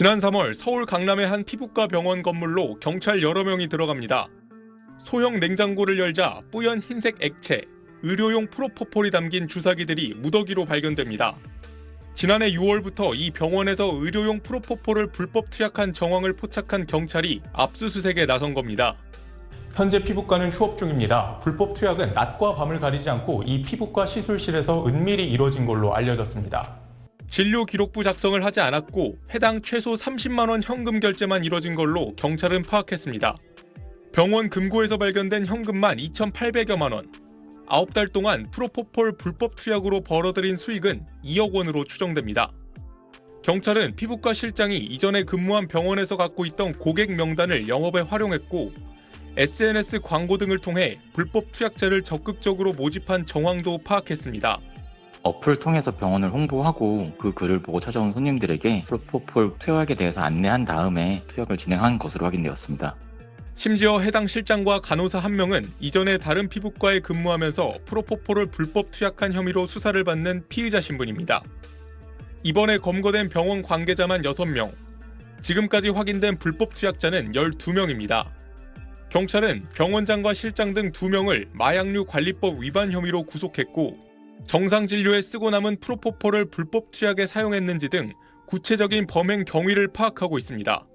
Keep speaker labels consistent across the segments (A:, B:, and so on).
A: 지난 3월 서울 강남의 한 피부과 병원 건물로 경찰 여러 명이 들어갑니다. 소형 냉장고를 열자 뿌연 흰색 액체, 의료용 프로포폴이 담긴 주사기들이 무더기로 발견됩니다. 지난해 6월부터 이 병원에서 의료용 프로포폴을 불법 투약한 정황을 포착한 경찰이 압수수색에 나선 겁니다. 현재 피부과는 휴업 중입니다. 불법 투약은 낮과 밤을 가리지 않고 이 피부과 시술실에서 은밀히 이뤄진 걸로 알려졌습니다. 진료 기록부 작성을 하지 않았고 해당 최소 30만 원 현금 결제만 이뤄진 걸로 경찰은 파악했습니다. 병원 금고에서 발견된 현금만 2,800여만 원. 9달 동안 프로포폴 불법 투약으로 벌어들인 수익은 2억 원으로 추정됩니다. 경찰은 피부과 실장이 이전에 근무한 병원에서 갖고 있던 고객 명단을 영업에 활용했고 SNS 광고 등을 통해 불법 투약자를 적극적으로 모집한 정황도 파악했습니다.
B: 어플 통해서 병원을 홍보하고 그 글을 보고 찾아온 손님들에게 프로포폴 투약에 대해서 안내한 다음에 투약을 진행한 것으로 확인되었습니다.
A: 심지어 해당 실장과 간호사 한 명은 이전에 다른 피부과에 근무하면서 프로포폴을 불법 투약한 혐의로 수사를 받는 피의자 신분입니다. 이번에 검거된 병원 관계자만 6명, 지금까지 확인된 불법 투약자는 12명입니다. 경찰은 병원장과 실장 등 2명을 마약류 관리법 위반 혐의로 구속했고 정상 진료에 쓰고 남은 프로포폴을 불법 투약에 사용했는지 등 구체적인 범행 경위를 파악하고 있습니다.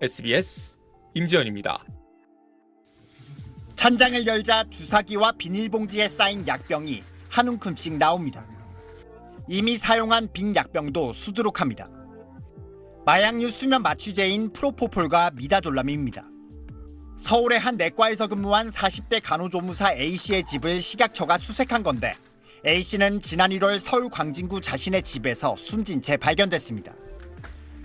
A: SBS 임지연입니다.
C: 찬장을 열자 주사기와 비닐봉지에 쌓인 약병이 한 움큼씩 나옵니다. 이미 사용한 빈 약병도 수두룩합니다. 마약류 수면 마취제인 프로포폴과 미다졸람입니다. 서울의 한 내과에서 근무한 40대 간호조무사 A씨의 집을 식약처가 수색한 건데 A씨는 지난 1월 서울 광진구 자신의 집에서 숨진 채 발견됐습니다.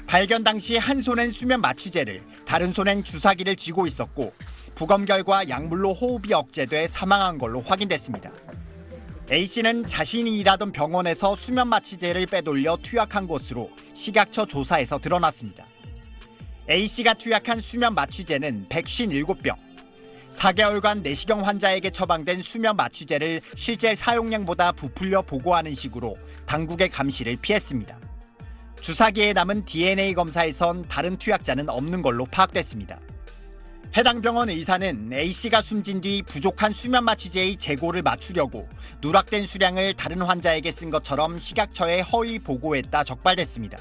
C: 발견 당시 한 손엔 수면 마취제를, 다른 손엔 주사기를 쥐고 있었고 부검 결과 약물로 호흡이 억제돼 사망한 걸로 확인됐습니다. A씨는 자신이 일하던 병원에서 수면 마취제를 빼돌려 투약한 것으로 식약처 조사에서 드러났습니다. A씨가 투약한 수면 마취제는 157병, 4개월간 내시경 환자에게 처방된 수면 마취제를 실제 사용량보다 부풀려 보고하는 식으로 당국의 감시를 피했습니다. 주사기에 남은 DNA 검사에선 다른 투약자는 없는 걸로 파악됐습니다. 해당 병원 의사는 A씨가 숨진 뒤 부족한 수면 마취제의 재고를 맞추려고 누락된 수량을 다른 환자에게 쓴 것처럼 식약처에 허위 보고했다 적발됐습니다.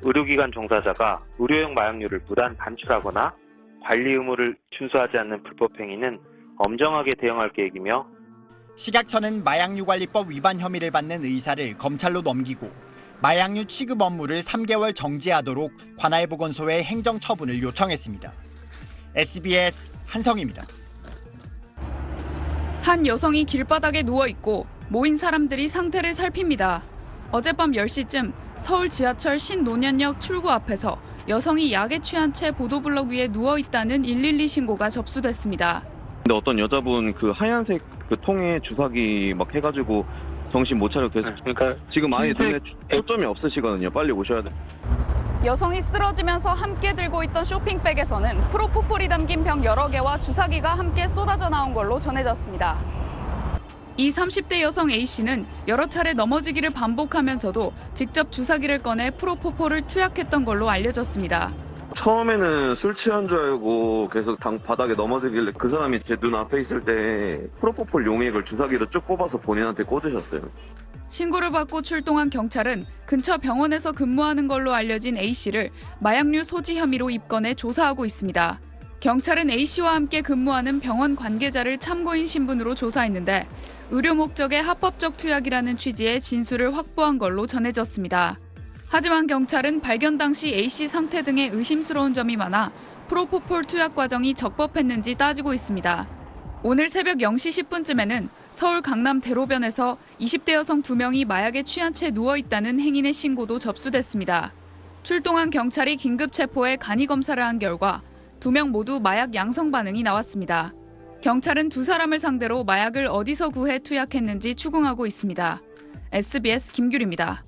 D: 의료기관 종사자가 의료용 마약류를 무단 반출하거나 관리 의무를 준수하지 않는 불법 행위는 엄정하게 대응할 계획이며
C: 식약처는 마약류관리법 위반 혐의를 받는 의사를 검찰로 넘기고 마약류 취급 업무를 3개월 정지하도록 관할보건소에 행정처분을 요청했습니다. SBS 한성희입니다.
E: 한 여성이 길바닥에 누워있고 모인 사람들이 상태를 살핍니다. 어젯밤 10시쯤 서울 지하철 신논현역 출구 앞에서 여성이 약에 취한 채 보도블럭 위에 누워있다는 112 신고가 접수됐습니다.
F: 근데 어떤 여자분 그 하얀색 그 통에 주사기 막 해가지고 정신 못 차려 계속 그러니까 지금 아예 눈에 초점이 없으시거든요. 빨리 오셔야 돼.
E: 여성이 쓰러지면서 함께 들고 있던 쇼핑백에서는 프로포폴이 담긴 병 여러 개와 주사기가 함께 쏟아져 나온 걸로 전해졌습니다. 이 30대 여성 A씨는 여러 차례 넘어지기를 반복하면서도 직접 주사기를 꺼내 프로포폴을 투약했던 걸로 알려졌습니다.
G: 처음에는 술 취한 줄 알고 계속 바닥에 넘어지길래 그 사람이 제 눈앞에 있을 때 프로포폴 용액을 주사기로 쭉 뽑아서 본인한테 꽂으셨어요.
E: 신고를 받고 출동한 경찰은 근처 병원에서 근무하는 걸로 알려진 A씨를 마약류 소지 혐의로 입건해 조사하고 있습니다. 경찰은 A씨와 함께 근무하는 병원 관계자를 참고인 신분으로 조사했는데 의료 목적의 합법적 투약이라는 취지의 진술을 확보한 걸로 전해졌습니다. 하지만 경찰은 발견 당시 A씨 상태 등에 의심스러운 점이 많아 프로포폴 투약 과정이 적법했는지 따지고 있습니다. 오늘 새벽 0시 10분쯤에는 서울 강남 대로변에서 20대 여성 2명이 마약에 취한 채 누워있다는 행인의 신고도 접수됐습니다. 출동한 경찰이 긴급 체포해 간이 검사를 한 결과 2명 모두 마약 양성 반응이 나왔습니다. 경찰은 2사람을 상대로 마약을 어디서 구해 투약했는지 추궁하고 있습니다. SBS 김규리입니다.